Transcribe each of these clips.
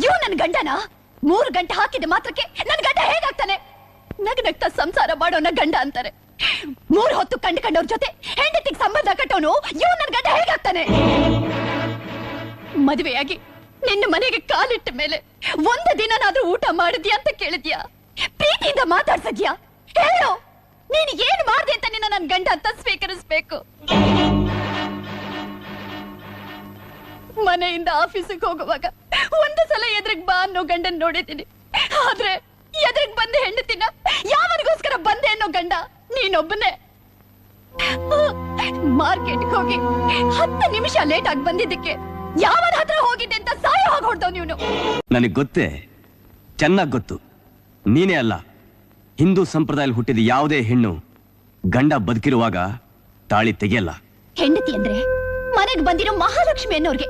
ಇವ್ ನನ್ ಗಂಡನ 3 ಗಂಟೆ ಹಾಕಿದ ಮಾತ್ರಕ್ಕೆ ನನ್ ಗಂಡ ಹೇಗಾಗ್ತಾನೆ? ನಗ್ನಗ್ತಾ ಸಂಸಾರ ಮಾಡೋನ ಗಂಡ ಅಂತಾರೆ. 3 ಹೊತ್ತು ಕಂಡವ್ರ ಜೊತೆ ಹೆಂಡತಿಗೆ ಸಂಬಂಧ ಕಟ್ಟೋನು ಇವ್ ನನ್ ಗಂಡ ಹೇಗಾಗ್ತಾನೆ? ಮದುವೆಯಾಗಿ ನಿನ್ನ ಮನೆಗೆ ಕಾಲಿಟ್ಟ ಮೇಲೆ 1 ದಿನನಾದ್ರೂ ಊಟ ಮಾಡಿದ್ಯಾ ಅಂತ ಕೇಳಿದ್ಯಾ? ಪ್ರೀತಿಯಿಂದ ಮಾತಾಡ್ಸದ್ಯಾ? ಹೇಳು, ನೀನು ಏನ್ ಮಾಡ್ದೆ ಅಂತ ನಿನ್ನ ನನ್ ಗಂಡ ಅಂತ ಸ್ವೀಕರಿಸ್ಬೇಕು. ಮನೆಯಿಂದ ಆಫೀಸಿಗೆ ಹೋಗುವಾಗ 1 ಸಲ ಎದುರಿಗೆ ಬಾ ಅನ್ನೋ ಗಂಡನ್ ನೋಡಿದ್ದೀನಿ. ಆದ್ರೆ ಎದುರಿಗೆ ಬಂದೆ ಹೆಂಡತಿನ ಯಾವನಿಗೋಸ್ಕರ ಬಂದೆ ಅನ್ನೋ ಗಂಡ ನೀನೊಬ್ಬನೇ. ಮಾರ್ಕೆಟ್ಗೆ ಹೋಗಿ 10 ನಿಮಿಷ ಲೇಟ್ ಆಗಿ ಬಂದಿದ್ದಕ್ಕೆ ಯಾವನ ಹತ್ರ ಹೋಗಿದ್ದೆ ಅಂತ ಸಾಯ ಹೋಗಿ ಹೊಡ್ದವ್ ನೀನು. ನನಗ್ ಗೊತ್ತೇ, ಚೆನ್ನಾಗ್ ಗೊತ್ತು. ನೀನೇ ಅಲ್ಲ, ಹಿಂದೂ ಸಂಪ್ರದಾಯದಲ್ಲಿ ಹುಟ್ಟಿದ ಯಾವುದೇ ಹೆಣ್ಣು ಗಂಡ ಬದುಕಿರುವಾಗ ತಾಳಿ ತೆಗೆಯಲ್ಲ. ಹೆಂಡತಿ ಅಂದ್ರೆ ಮನೆಗೆ ಬಂದಿರೋ ಮಹಾಲಕ್ಷ್ಮಿ ಅನ್ನೋರ್ಗೆ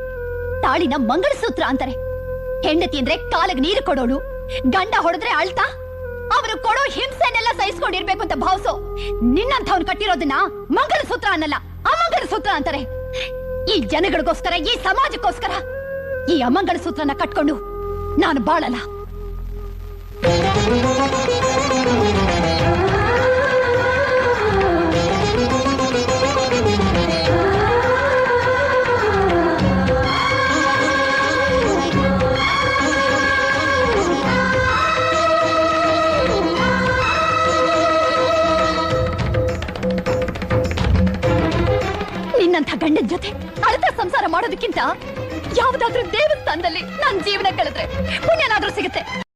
ತಾಳಿನ ಮಂಗಳಸೂತ್ರ ಅಂತಾರೆ. ಹೆಂಡತಿ ಅಂದ್ರೆ ಕಾಲಿಗೆ ನೀರು ಕೊಡೋಳು. ಗಂಡ ಹೊಡೆದ್ರೆ ಅಳ್ತಾ ಅವರು ಕೊಡೋ ಹಿಂಸೆನೆಲ್ಲ ಸಹಿಸ್ಕೊಂಡಿರ್ಬೇಕು ಅಂತ ಭಾವಿಸೋ ನಿನ್ನಂಥವ್ನು ಕಟ್ಟಿರೋದನ್ನ ಮಂಗಳಸೂತ್ರ ಅನ್ನಲ್ಲ, ಅಮಂಗಳಸೂತ್ರ ಅಂತಾರೆ. ಈ ಜನಗಳಿಗೋಸ್ಕರ, ಈ ಸಮಾಜಕ್ಕೋಸ್ಕರ ಈ ಅಮಂಗಳಸೂತ್ರನ ಕಟ್ಕೊಂಡು ನಾನು ಬಾಳಲ್ಲ. ನಿನ್ನಂಥ ಗಂಡನ ಜೊತೆ ಅರ್ಧ ಸಂಸಾರ ಮಾಡೋದಕ್ಕಿಂತ ಯಾವುದಾದ್ರೂ ದೇವಸ್ಥಾನದಲ್ಲಿ ನನ್ನ ಜೀವನ ಕಳೆದ್ರೆ ಪುಣ್ಯನಾದ್ರೂ ಸಿಗುತ್ತೆ.